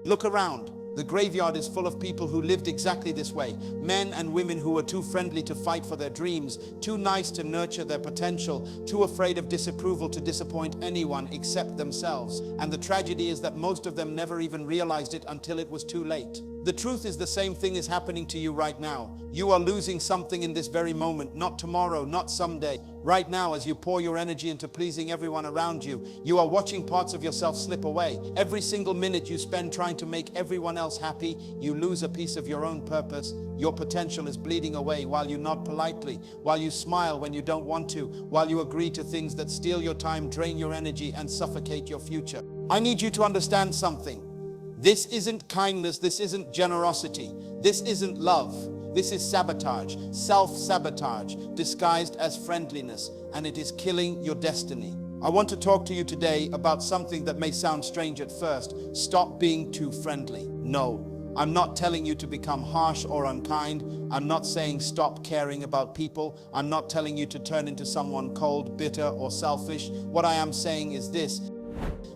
Look around. The graveyard is full of people who lived exactly this way. Men and women who were too friendly to fight for their dreams, too nice to nurture their potential, too afraid of disapproval to disappoint anyone except themselves. And the tragedy is that most of them never even realized it until it was too late. The truth is the same thing is happening to you right now. You are losing something in this very moment, not tomorrow, not someday. Right now, as you pour your energy into pleasing everyone around you, you are watching parts of yourself slip away. Every single minute you spend trying to make everyone else happy, you lose a piece of your own purpose. Your potential is bleeding away while you nod politely, while you smile when you don't want to, while you agree to things that steal your time, drain your energy, and suffocate your future. I need you to understand something. This isn't kindness, this isn't generosity, this isn't love. This is sabotage, self-sabotage, disguised as friendliness, and it is killing your destiny. I want to talk to you today about something that may sound strange at first. Stop being too friendly. No, I'm not telling you to become harsh or unkind. I'm not saying stop caring about people. I'm not telling you to turn into someone cold, bitter, or selfish. What I am saying is this.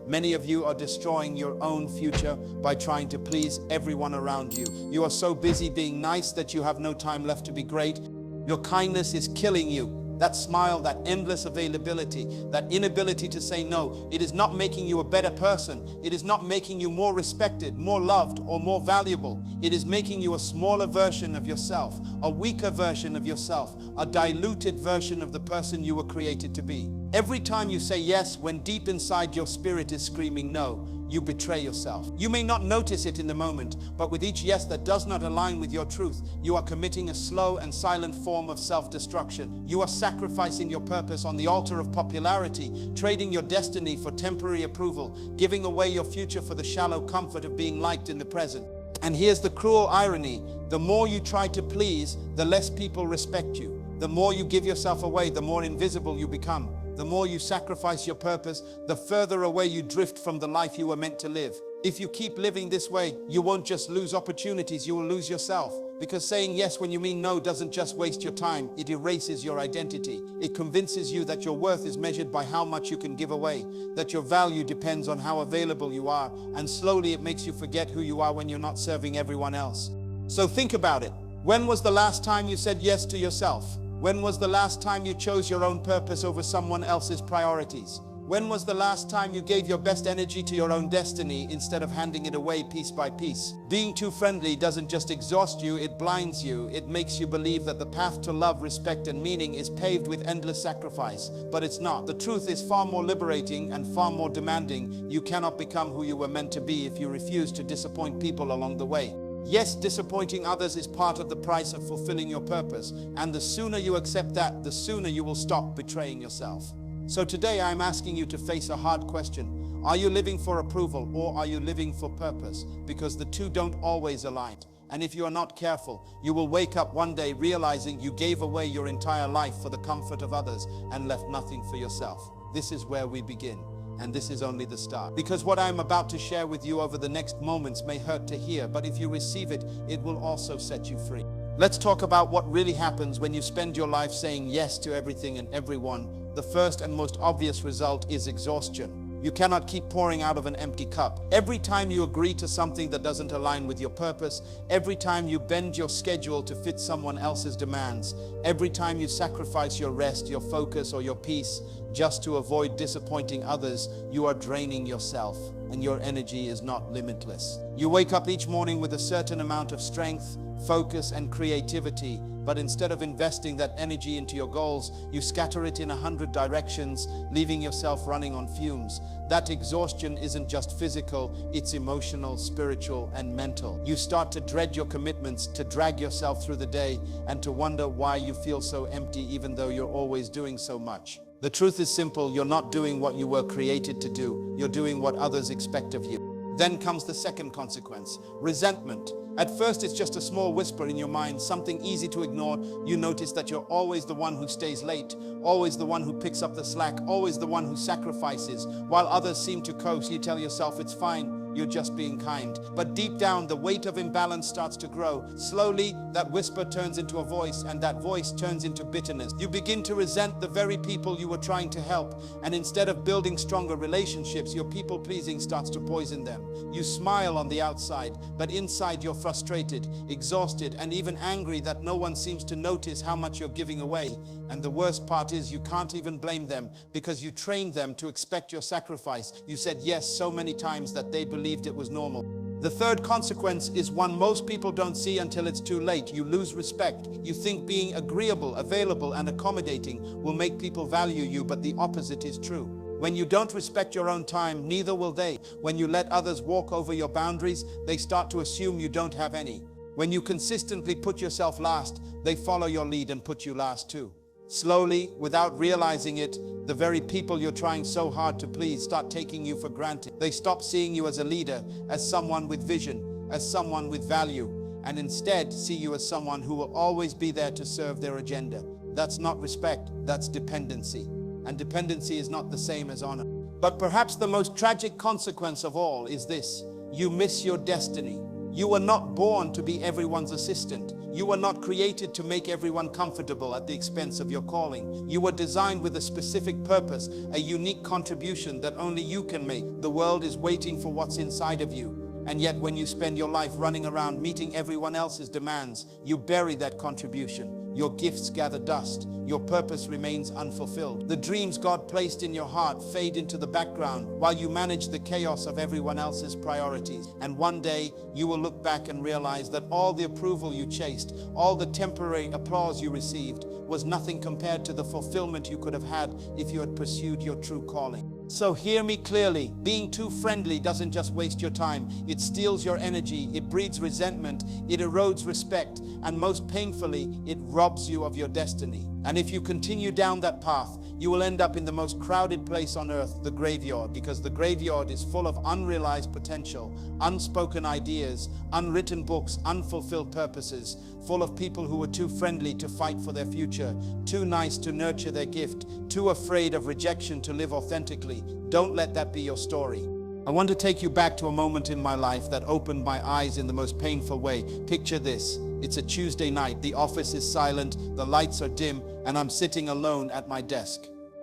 Many of you are destroying your own future by trying to please everyone around you. You are so busy being nice that you have no time left to be great. Your kindness is killing you. That smile, that endless availability, that inability to say no, it is not making you a better person. It is not making you more respected, more loved, or more valuable. It is making you a smaller version of yourself, a weaker version of yourself, a diluted version of the person you were created to be. Every time you say yes when deep inside your spirit is screaming no, you betray yourself. You may not notice it in the moment, but with each yes that does not align with your truth, you are committing a slow and silent form of self-destruction. You are sacrificing your purpose on the altar of popularity, trading your destiny for temporary approval, giving away your future for the shallow comfort of being liked in the present. And here's the cruel irony. The more you try to please, the less people respect you. The more you give yourself away, the more invisible you become. The more you sacrifice your purpose, the further away you drift from the life you were meant to live. If you keep living this way, you won't just lose opportunities, you will lose yourself. Because saying yes when you mean no doesn't just waste your time, it erases your identity. It convinces you that your worth is measured by how much you can give away, that your value depends on how available you are, and slowly it makes you forget who you are when you're not serving everyone else. So think about it. When was the last time you said yes to yourself? When was the last time you chose your own purpose over someone else's priorities? When was the last time you gave your best energy to your own destiny instead of handing it away piece by piece? Being too friendly doesn't just exhaust you, it blinds you. It makes you believe that the path to love, respect, and meaning is paved with endless sacrifice. But it's not. The truth is far more liberating and far more demanding. You cannot become who you were meant to be if you refuse to disappoint people along the way. Yes, disappointing others is part of the price of fulfilling your purpose, and the sooner you accept that, the sooner you will stop betraying yourself. So today I'm asking you to face a hard question. Are you living for approval or are you living for purpose? Because the two don't always align. And if you are not careful, you will wake up one day realizing you gave away your entire life for the comfort of others and left nothing for yourself. This is where we begin. And this is only the start. Because what I'm about to share with you over the next moments may hurt to hear, but if you receive it, it will also set you free. Let's talk about what really happens when you spend your life saying yes to everything and everyone. The first and most obvious result is exhaustion. You cannot keep pouring out of an empty cup. Every time you agree to something that doesn't align with your purpose, every time you bend your schedule to fit someone else's demands, every time you sacrifice your rest, your focus, or your peace just to avoid disappointing others, you are draining yourself, and your energy is not limitless. You wake up each morning with a certain amount of strength, focus, and creativity, but instead of investing that energy into your goals, you scatter it in 100 directions, leaving yourself running on fumes. That exhaustion isn't just physical, it's emotional, spiritual, and mental. You start to dread your commitments, to drag yourself through the day, and to wonder why you feel so empty even though you're always doing so much. The truth is simple, you're not doing what you were created to do, you're doing what others expect of you. Then comes the second consequence, resentment. At first it's just a small whisper in your mind, something easy to ignore. You notice that you're always the one who stays late, always the one who picks up the slack, always the one who sacrifices. While others seem to coast, you tell yourself it's fine. you're just being kind. But deep down, the weight of imbalance starts to grow. Slowly, that whisper turns into a voice, and that voice turns into bitterness. You begin to resent the very people you were trying to help, and instead of building stronger relationships, your people-pleasing starts to poison them. You smile on the outside, but inside you're frustrated, exhausted, and even angry that no one seems to notice how much you're giving away. And the worst part is you can't even blame them, because you trained them to expect your sacrifice. You said yes so many times that they believed it was normal. The third consequence is one most people don't see until it's too late. You lose respect. You think being agreeable, available, and accommodating will make people value you, but the opposite is true. When you don't respect your own time, neither will they. When you let others walk over your boundaries, they start to assume you don't have any. When you consistently put yourself last, they follow your lead and put you last too. Slowly, without realizing it, the very people you're trying so hard to please start taking you for granted. They stop seeing you as a leader, as someone with vision, as someone with value, and instead see you as someone who will always be there to serve their agenda. That's not respect, that's dependency. And dependency is not the same as honor. But perhaps the most tragic consequence of all is this: you miss your destiny. You were not born to be everyone's assistant. You were not created to make everyone comfortable at the expense of your calling. You were designed with a specific purpose, a unique contribution that only you can make. The world is waiting for what's inside of you. And yet when you spend your life running around meeting everyone else's demands, you bury that contribution. Your gifts gather dust. Your purpose remains unfulfilled. The dreams God placed in your heart fade into the background while you manage the chaos of everyone else's priorities. And one day you will look back and realize that all the approval you chased, all the temporary applause you received, was nothing compared to the fulfillment you could have had if you had pursued your true calling. So hear me clearly. Being too friendly doesn't just waste your time. It steals your energy, it breeds resentment, it erodes respect, and most painfully, it robs you of your destiny. And if you continue down that path, you will end up in the most crowded place on earth, the graveyard, because the graveyard is full of unrealized potential, unspoken ideas, unwritten books, unfulfilled purposes, full of people who were too friendly to fight for their future, too nice to nurture their gift, too afraid of rejection to live authentically. Don't let that be your story. I want to take you back to a moment in my life that opened my eyes in the most painful way. Picture this. It's a Tuesday night. The office is silent, the lights are dim, and I'm sitting alone at my desk.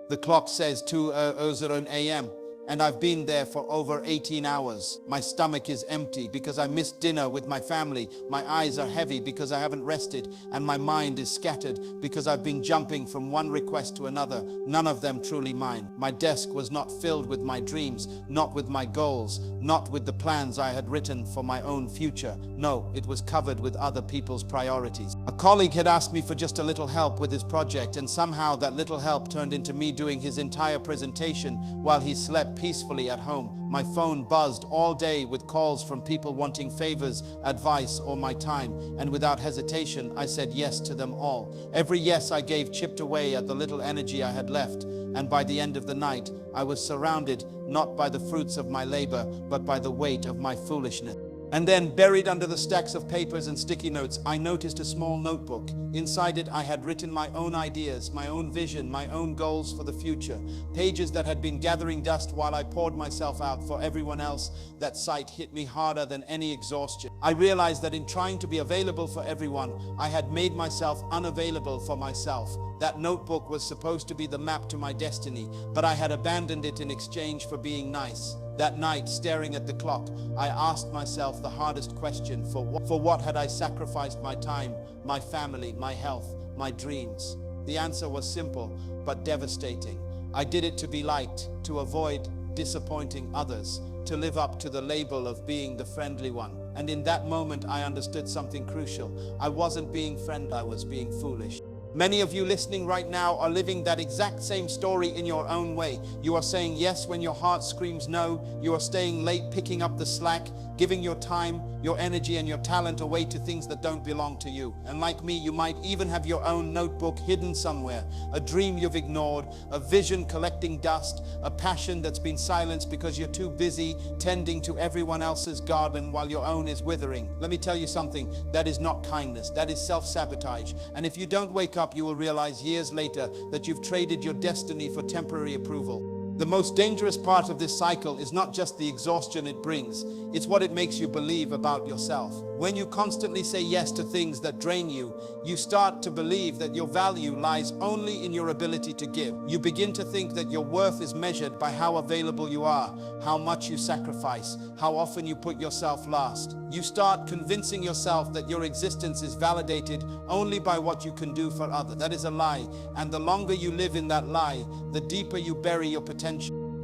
The clock says 2:00 a.m. and I've been there for over 18 hours. My stomach is empty because I missed dinner with my family. My eyes are heavy because I haven't rested, and my mind is scattered because I've been jumping from one request to another, none of them truly mine. My desk was not filled with my dreams, not with my goals, not with the plans I had written for my own future. No, it was covered with other people's priorities. A colleague had asked me for just a little help with his project, and somehow that little help turned into me doing his entire presentation while he slept peacefully at home. My phone buzzed all day with calls from people wanting favors, advice, or my time, and without hesitation, I said yes to them all. Every yes I gave chipped away at the little energy I had left, and by the end of the night, I was surrounded not by the fruits of my labor, but by the weight of my foolishness. And then, buried under the stacks of papers and sticky notes, I noticed a small notebook. Inside it, I had written my own ideas, my own vision, my own goals for the future. Pages that had been gathering dust while I poured myself out for everyone else. That sight hit me harder than any exhaustion. I realized that in trying to be available for everyone, I had made myself unavailable for myself. That notebook was supposed to be the map to my destiny, but I had abandoned it in exchange for being nice. That night, staring at the clock, I asked myself the hardest question: for what had I sacrificed my time, my family, my health, my dreams? The answer was simple, but devastating. I did it to be liked, to avoid disappointing others, to live up to the label of being the friendly one. And in that moment, I understood something crucial. I wasn't being friendly, I was being foolish. Many of you listening right now are living that exact same story in your own way. You are saying yes when your heart screams no. You are staying late, picking up the slack, giving your time, your energy, and your talent away to things that don't belong to you. And like me, you might even have your own notebook hidden somewhere, a dream you've ignored, a vision collecting dust, a passion that's been silenced because you're too busy tending to everyone else's garden while your own is withering. Let me tell you something, that is not kindness, that is self-sabotage. And if you don't wake up, you will realize years later that you've traded your destiny for temporary approval. The most dangerous part of this cycle is not just the exhaustion it brings, it's what it makes you believe about yourself. When you constantly say yes to things that drain you, you start to believe that your value lies only in your ability to give. You begin to think that your worth is measured by how available you are, how much you sacrifice, how often you put yourself last. You start convincing yourself that your existence is validated only by what you can do for others. That is a lie, and the longer you live in that lie, the deeper you bury your potential.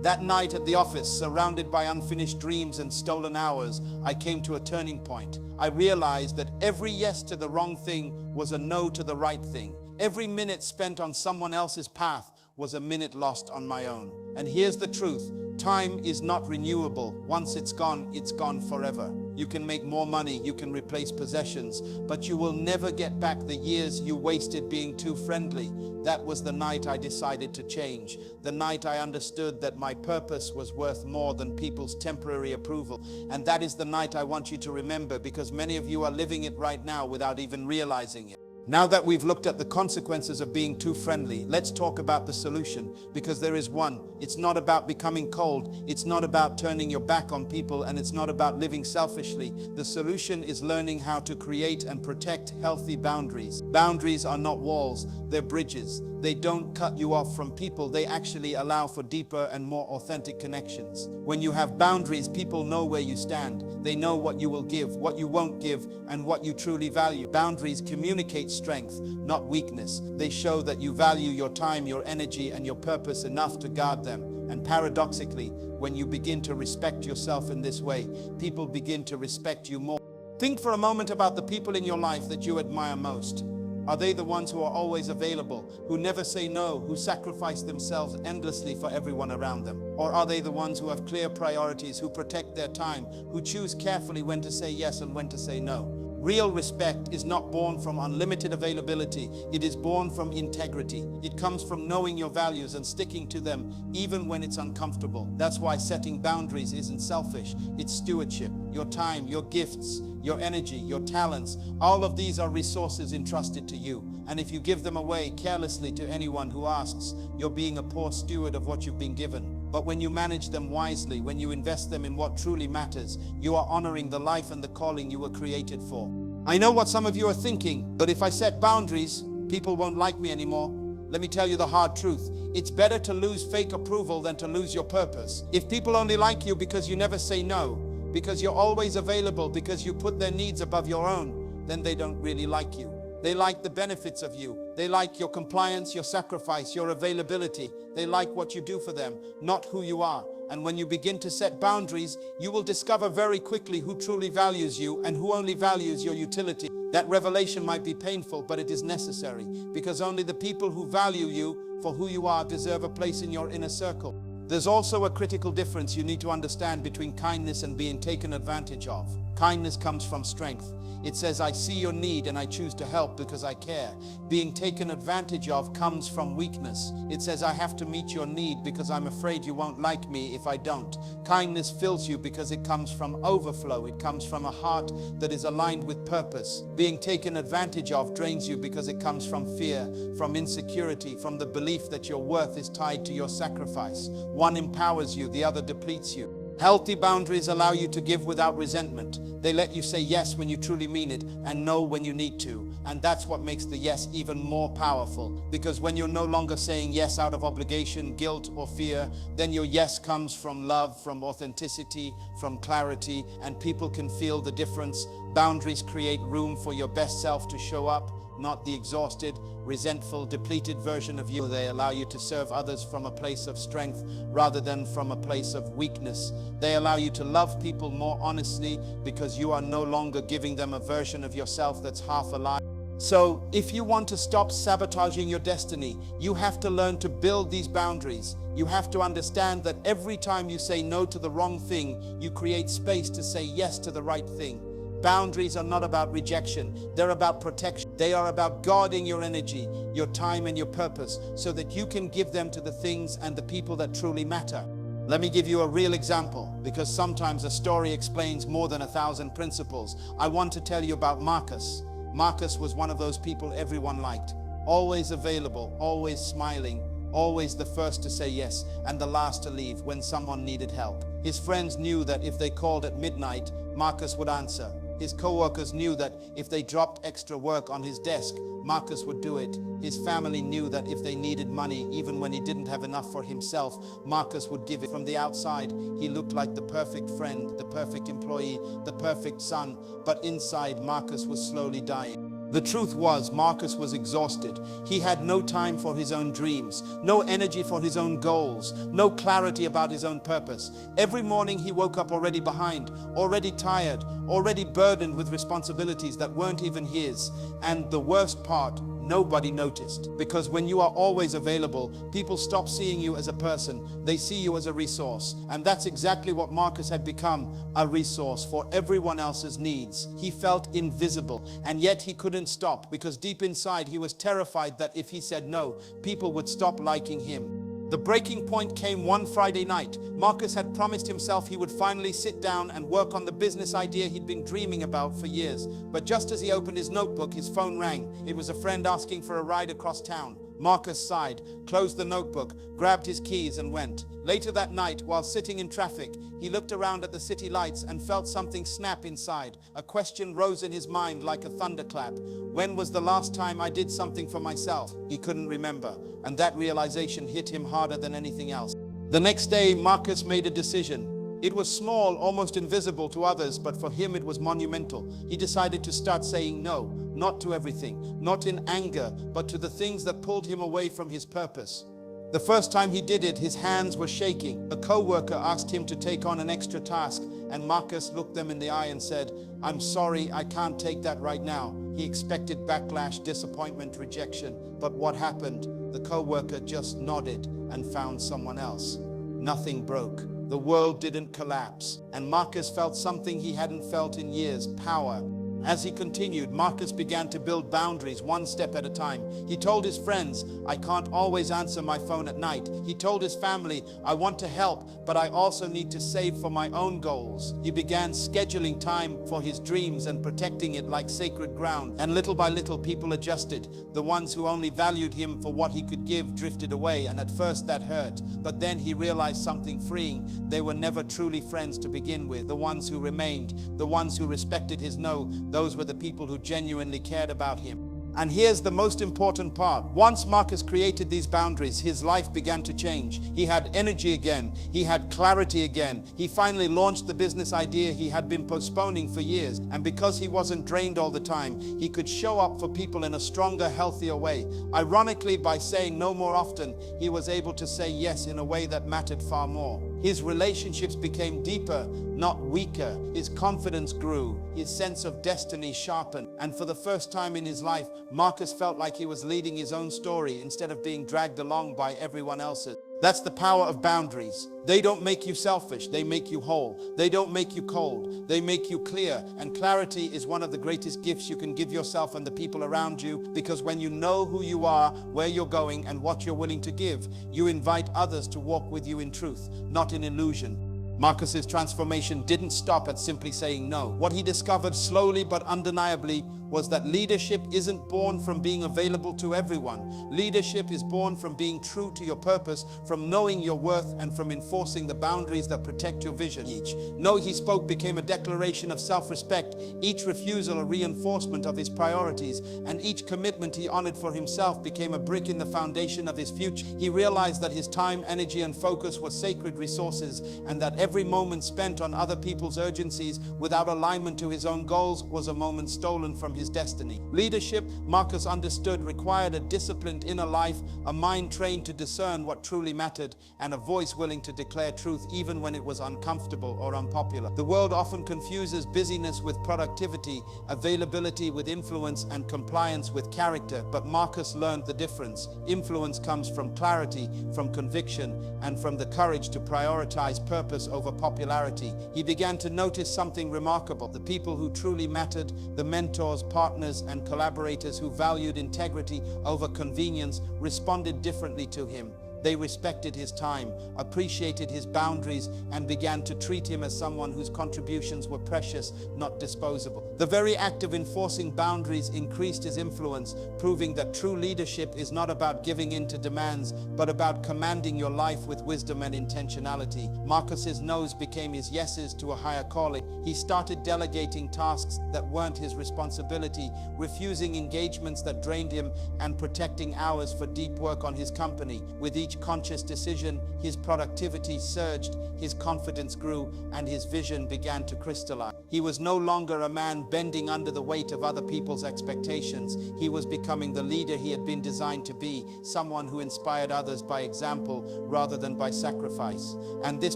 That night at the office, surrounded by unfinished dreams and stolen hours, I came to a turning point. I realized that every yes to the wrong thing was a no to the right thing. Every minute spent on someone else's path was a minute lost on my own. And here's the truth. Time is not renewable. Once it's gone forever. You can make more money, you can replace possessions, but you will never get back the years you wasted being too friendly. That was the night I decided to change. The night I understood that my purpose was worth more than people's temporary approval. And that is the night I want you to remember, because many of you are living it right now without even realizing it. Now that we've looked at the consequences of being too friendly, let's talk about the solution, because there is one. It's not about becoming cold, it's not about turning your back on people, and it's not about living selfishly. The solution is learning how to create and protect healthy boundaries. Boundaries are not walls, they're bridges. They don't cut you off from people, they actually allow for deeper and more authentic connections. When you have boundaries, people know where you stand. They know what you will give, what you won't give, and what you truly value. Boundaries communicate strength, not weakness. They show that you value your time, your energy, and your purpose enough to guard them. And paradoxically, when you begin to respect yourself in this way, people begin to respect you more. Think for a moment about the people in your life that you admire most. Are they the ones who are always available, who never say no, who sacrifice themselves endlessly for everyone around them? Or are they the ones who have clear priorities, who protect their time, who choose carefully when to say yes and when to say no? Real respect is not born from unlimited availability. It is born from integrity. It comes from knowing your values and sticking to them even when it's uncomfortable. That's why setting boundaries isn't selfish. It's stewardship. Your time, your gifts, your energy, your talents, all of these are resources entrusted to you. And if you give them away carelessly to anyone who asks, you're being a poor steward of what you've been given. But when you manage them wisely, when you invest them in what truly matters, you are honoring the life and the calling you were created for. I know what some of you are thinking, but if I set boundaries, people won't like me anymore. Let me tell you the hard truth. It's better to lose fake approval than to lose your purpose. If people only like you because you never say no, because you're always available, because you put their needs above your own, then they don't really like you. They like the benefits of you. They like your compliance, your sacrifice, your availability. They like what you do for them, not who you are. And when you begin to set boundaries, you will discover very quickly who truly values you and who only values your utility. That revelation might be painful, but it is necessary, because only the people who value you for who you are deserve a place in your inner circle. There's also a critical difference you need to understand between kindness and being taken advantage of. Kindness comes from strength. It says, I see your need and I choose to help because I care. Being taken advantage of comes from weakness. It says, I have to meet your need because I'm afraid you won't like me if I don't. Kindness fills you because it comes from overflow. It comes from a heart that is aligned with purpose. Being taken advantage of drains you because it comes from fear, from insecurity, from the belief that your worth is tied to your sacrifice. One empowers you, the other depletes you. Healthy boundaries allow you to give without resentment. They let you say yes when you truly mean it and no when you need to. And that's what makes the yes even more powerful. Because when you're no longer saying yes out of obligation, guilt, or fear, then your yes comes from love, from authenticity, from clarity, and people can feel the difference. Boundaries create room for your best self to show up, not the exhausted, resentful, depleted version of you. They allow you to serve others from a place of strength rather than from a place of weakness. They allow you to love people more honestly because you are no longer giving them a version of yourself that's half alive. So, if you want to stop sabotaging your destiny, you have to learn to build these boundaries. You have to understand that every time you say no to the wrong thing, you create space to say yes to the right thing. Boundaries are not about rejection, they're about protection. They are about guarding your energy, your time, and your purpose so that you can give them to the things and the people that truly matter. Let me give you a real example, because sometimes a story explains more than 1,000 principles. I want to tell you about Marcus. Marcus was one of those people everyone liked. Always available, always smiling, always the first to say yes and the last to leave when someone needed help. His friends knew that if they called at midnight, Marcus would answer. His co-workers knew that if they dropped extra work on his desk, Marcus would do it. His family knew that if they needed money, even when he didn't have enough for himself, Marcus would give it. From the outside, he looked like the perfect friend, the perfect employee, the perfect son, but inside, Marcus was slowly dying. The truth was, Marcus was exhausted. He had no time for his own dreams, no energy for his own goals, no clarity about his own purpose. Every morning he woke up already behind, already tired, already burdened with responsibilities that weren't even his. And the worst part, nobody noticed. Because when you are always available, people stop seeing you as a person. They see you as a resource. And that's exactly what Marcus had become, a resource for everyone else's needs. He felt invisible, and yet he couldn't stop, because deep inside he was terrified that if he said no, people would stop liking him. The breaking point came one Friday night. Marcus had promised himself he would finally sit down and work on the business idea he'd been dreaming about for years. But just as he opened his notebook, his phone rang. It was a friend asking for a ride across town. Marcus sighed, closed the notebook, grabbed his keys and went. Later that night, while sitting in traffic, he looked around at the city lights and felt something snap inside. A question rose in his mind like a thunderclap. When was the last time I did something for myself? He couldn't remember, and that realization hit him harder than anything else. The next day, Marcus made a decision. It was small, almost invisible to others, but for him it was monumental. He decided to start saying no, not to everything, not in anger, but to the things that pulled him away from his purpose. The first time he did it, his hands were shaking. A co-worker asked him to take on an extra task, and Marcus looked them in the eye and said, "I'm sorry, I can't take that right now." He expected backlash, disappointment, rejection. But what happened? The co-worker just nodded and found someone else. Nothing broke. The world didn't collapse. And Marcus felt something he hadn't felt in years: power. As he continued, Marcus began to build boundaries one step at a time. He told his friends, "I can't always answer my phone at night." He told his family, "I want to help, but I also need to save for my own goals." He began scheduling time for his dreams and protecting it like sacred ground. And little by little, people adjusted. The ones who only valued him for what he could give drifted away, and at first that hurt. But then he realized something freeing. They were never truly friends to begin with. The ones who remained, the ones who respected his no, those were the people who genuinely cared about him. And here's the most important part. Once Marcus created these boundaries, his life began to change. He had energy again. He had clarity again. He finally launched the business idea he had been postponing for years. And because he wasn't drained all the time, he could show up for people in a stronger, healthier way. Ironically, by saying no more often, he was able to say yes in a way that mattered far more. His relationships became deeper, not weaker. His confidence grew. His sense of destiny sharpened. And for the first time in his life, Marcus felt like he was leading his own story instead of being dragged along by everyone else's. That's the power of boundaries. They don't make you selfish, they make you whole. They don't make you cold, they make you clear. And clarity is one of the greatest gifts you can give yourself and the people around you, because when you know who you are, where you're going, and what you're willing to give, you invite others to walk with you in truth, not in illusion. Marcus's transformation didn't stop at simply saying no. What he discovered slowly but undeniably was that leadership isn't born from being available to everyone. Leadership is born from being true to your purpose, from knowing your worth, and from enforcing the boundaries that protect your vision. Each no he spoke became a declaration of self-respect, each refusal a reinforcement of his priorities, and each commitment he honored for himself became a brick in the foundation of his future. He realized that his time, energy, and focus were sacred resources, and that every moment spent on other people's urgencies without alignment to his own goals was a moment stolen from his destiny. Leadership, Marcus understood, required a disciplined inner life, a mind trained to discern what truly mattered, and a voice willing to declare truth even when it was uncomfortable or unpopular. The world often confuses busyness with productivity, availability with influence, and compliance with character, but Marcus learned the difference. Influence comes from clarity, from conviction, and from the courage to prioritize purpose over popularity. He began to notice something remarkable. The people who truly mattered, the mentors, partners, and collaborators who valued integrity over convenience, responded differently to him. They respected his time, appreciated his boundaries, and began to treat him as someone whose contributions were precious, not disposable. The very act of enforcing boundaries increased his influence, proving that true leadership is not about giving in to demands, but about commanding your life with wisdom and intentionality. Marcus's no's became his yeses to a higher calling. He started delegating tasks that weren't his responsibility, refusing engagements that drained him, and protecting hours for deep work on his company. With each conscious decision, his productivity surged, his confidence grew, and his vision began to crystallize. He was no longer a man bending under the weight of other people's expectations. He was becoming the leader he had been designed to be, someone who inspired others by example rather than by sacrifice. And this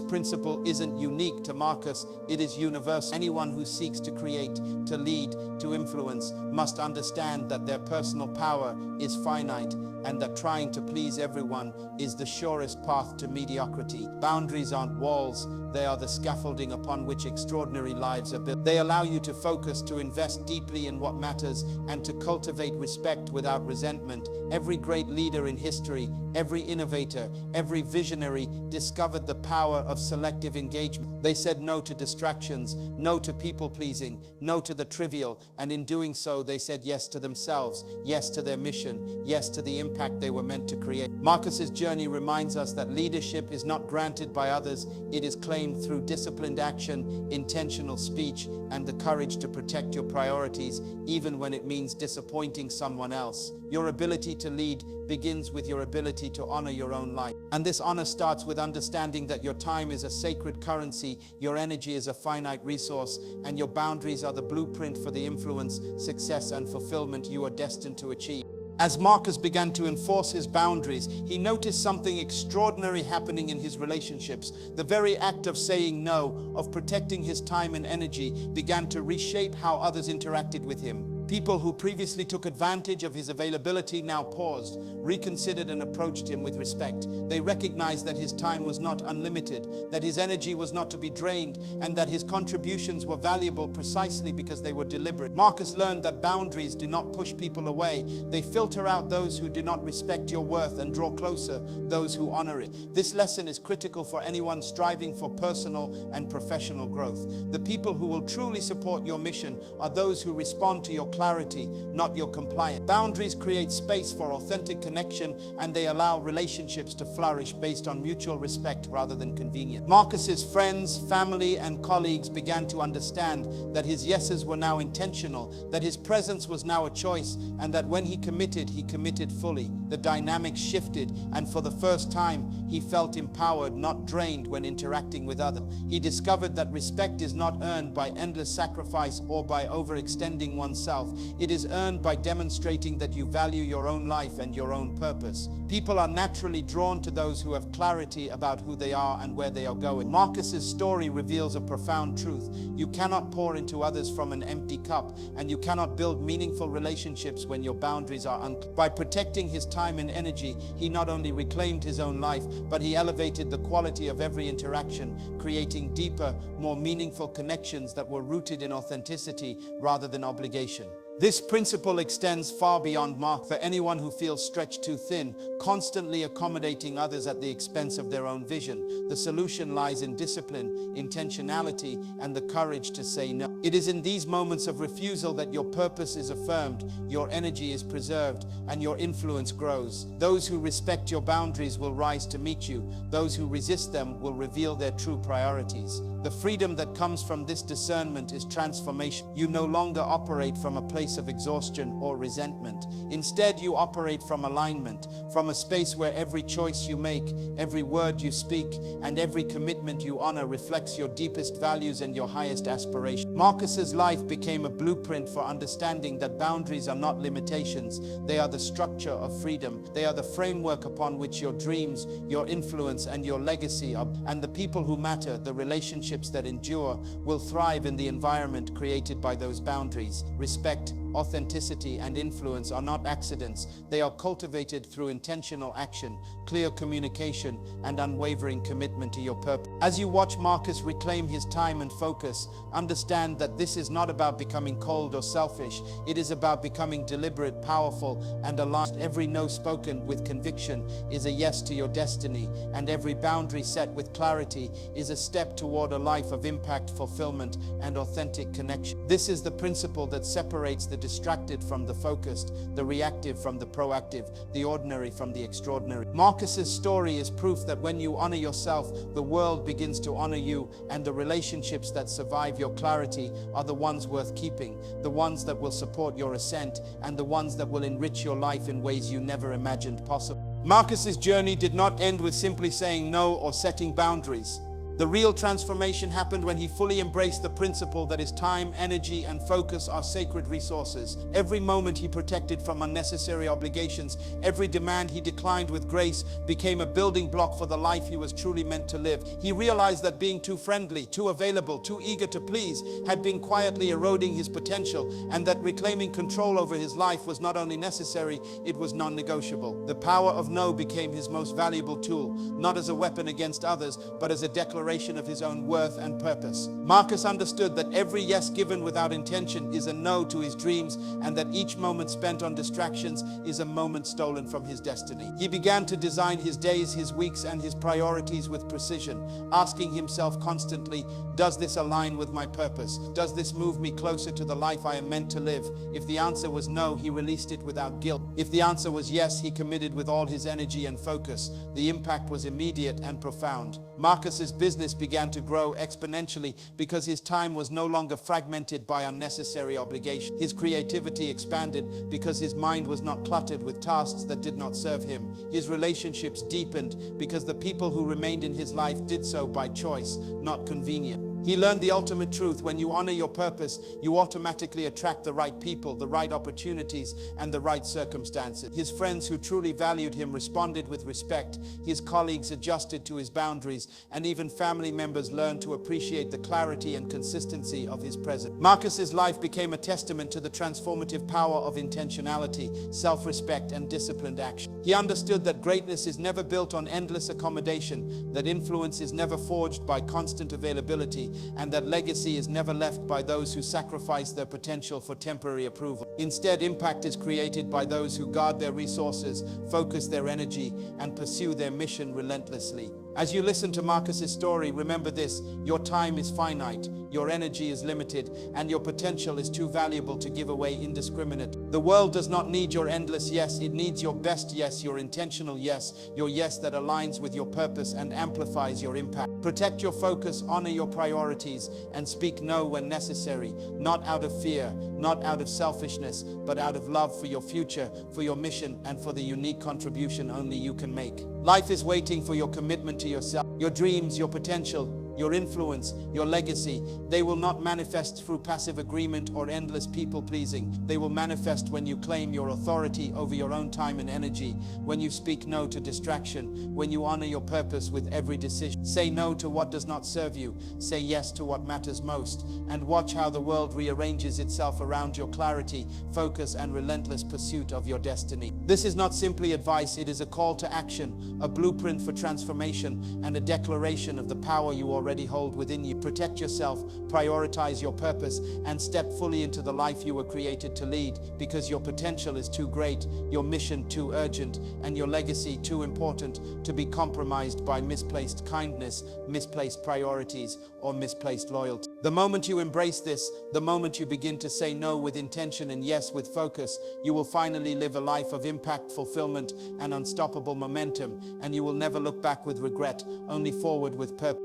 principle isn't unique to Marcus, it is universal. Anyone who seeks to create, to lead, to influence must understand that their personal power is finite, and that trying to please everyone is the surest path to mediocrity. Boundaries aren't walls, they are the scaffolding upon which extraordinary lives are built. They allow you to focus, to invest deeply in what matters, and to cultivate respect without resentment. Every great leader in history, every innovator, every visionary discovered the power of selective engagement. They said no to distractions, no to people-pleasing, no to the trivial, and in doing so, they said yes to themselves, yes to their mission, yes to the impact they were meant to create. Marcus's journey reminds us that leadership is not granted by others, it is claimed through disciplined action, intentional speech, and the courage to protect your priorities, even when it means disappointing someone else. Your ability to lead begins with your ability to honor your own life. And this honor starts with understanding that your time is a sacred currency, your energy is a finite resource, and your boundaries are the blueprint for the influence, success, and fulfillment you are destined to achieve. As Marcus began to enforce his boundaries, he noticed something extraordinary happening in his relationships. The very act of saying no, of protecting his time and energy, began to reshape how others interacted with him. People who previously took advantage of his availability now paused, reconsidered, and approached him with respect. They recognized that his time was not unlimited, that his energy was not to be drained, and that his contributions were valuable precisely because they were deliberate. Marcus learned that boundaries do not push people away. They filter out those who do not respect your worth and draw closer those who honor it. This lesson is critical for anyone striving for personal and professional growth. The people who will truly support your mission are those who respond to your clarity, not your compliance. Boundaries create space for authentic connection, and they allow relationships to flourish based on mutual respect rather than convenience. Marcus's friends, family, and colleagues began to understand that his yeses were now intentional, that his presence was now a choice, and that when he committed fully. The dynamic shifted, and for the first time, he felt empowered, not drained when interacting with others. He discovered that respect is not earned by endless sacrifice or by overextending oneself. It is earned by demonstrating that you value your own life and your own purpose. People are naturally drawn to those who have clarity about who they are and where they are going. Marcus's story reveals a profound truth. You cannot pour into others from an empty cup, and you cannot build meaningful relationships when your boundaries are unclear. By protecting his time and energy, he not only reclaimed his own life, but he elevated the quality of every interaction, creating deeper, more meaningful connections that were rooted in authenticity rather than obligation. This principle extends far beyond Mark. For anyone who feels stretched too thin, constantly accommodating others at the expense of their own vision, the solution lies in discipline, intentionality, and the courage to say no. It is in these moments of refusal that your purpose is affirmed, your energy is preserved, and your influence grows. Those who respect your boundaries will rise to meet you. Those who resist them will reveal their true priorities. The freedom that comes from this discernment is transformation. You no longer operate from a place of exhaustion or resentment. Instead, you operate from alignment, from a space where every choice you make, every word you speak, and every commitment you honor reflects your deepest values and your highest aspirations. Marcus's life became a blueprint for understanding that boundaries are not limitations. They are the structure of freedom. They are the framework upon which your dreams, your influence, and your legacy are. And the people who matter, the relationships that endure, will thrive in the environment created by those boundaries. Respect, authenticity, and influence are not accidents. They are cultivated through intentional action, clear communication, and unwavering commitment to your purpose. As you watch Marcus reclaim his time and focus, understand that this is not about becoming cold or selfish. It is about becoming deliberate, powerful, and aligned. Every no spoken with conviction is a yes to your destiny, and every boundary set with clarity is a step toward a life of impact, fulfillment, and authentic connection. This is the principle that separates the distracted from the focused, the reactive from the proactive, the ordinary from the extraordinary. Marcus's story is proof that when you honor yourself, the world begins to honor you, and the relationships that survive your clarity are the ones worth keeping, the ones that will support your ascent, and the ones that will enrich your life in ways you never imagined possible. Marcus's journey did not end with simply saying no or setting boundaries. The real transformation happened when he fully embraced the principle that his time, energy, and focus are sacred resources. Every moment he protected from unnecessary obligations, every demand he declined with grace, became a building block for the life he was truly meant to live. He realized that being too friendly, too available, too eager to please had been quietly eroding his potential, and that reclaiming control over his life was not only necessary, it was non-negotiable. The power of no became his most valuable tool, not as a weapon against others, but as a declaration of his own worth and purpose. Marcus understood that every yes given without intention is a no to his dreams, and that each moment spent on distractions is a moment stolen from his destiny. He began to design his days, his weeks, and his priorities with precision, asking himself constantly, does this align with my purpose? Does this move me closer to the life I am meant to live? If the answer was no, he released it without guilt. If the answer was yes, he committed with all his energy and focus. The impact was immediate and profound. Marcus's business began to grow exponentially because his time was no longer fragmented by unnecessary obligation. His creativity expanded because his mind was not cluttered with tasks that did not serve him. His relationships deepened because the people who remained in his life did so by choice, not convenience. He learned the ultimate truth: when you honor your purpose, you automatically attract the right people, the right opportunities, and the right circumstances. His friends who truly valued him responded with respect. His colleagues adjusted to his boundaries, and even family members learned to appreciate the clarity and consistency of his presence. Marcus's life became a testament to the transformative power of intentionality, self-respect, and disciplined action. He understood that greatness is never built on endless accommodation, that influence is never forged by constant availability, and that legacy is never left by those who sacrifice their potential for temporary approval. Instead, impact is created by those who guard their resources, focus their energy, and pursue their mission relentlessly. As you listen to Marcus's story, remember this: your time is finite, your energy is limited, and your potential is too valuable to give away indiscriminately. The world does not need your endless yes, it needs your best yes, your intentional yes, your yes that aligns with your purpose and amplifies your impact. Protect your focus, honor your priorities, and speak no when necessary, not out of fear, not out of selfishness, but out of love for your future, for your mission, and for the unique contribution only you can make. Life is waiting for your commitment to yourself, your dreams, your potential, your influence, your legacy. They will not manifest through passive agreement or endless people-pleasing. They will manifest when you claim your authority over your own time and energy, when you speak no to distraction, when you honor your purpose with every decision. Say no to what does not serve you. Say yes to what matters most, and watch how the world rearranges itself around your clarity, focus, and relentless pursuit of your destiny. This is not simply advice, it is a call to action, a blueprint for transformation, and a declaration of the power you already hold within you. Protect yourself, prioritize your purpose, and step fully into the life you were created to lead, because your potential is too great, your mission too urgent, and your legacy too important to be compromised by misplaced kindness, misplaced priorities, or misplaced loyalty. The moment you embrace this, the moment you begin to say no with intention and yes with focus, you will finally live a life of impact, fulfillment, and unstoppable momentum, and you will never look back with regret, only forward with purpose.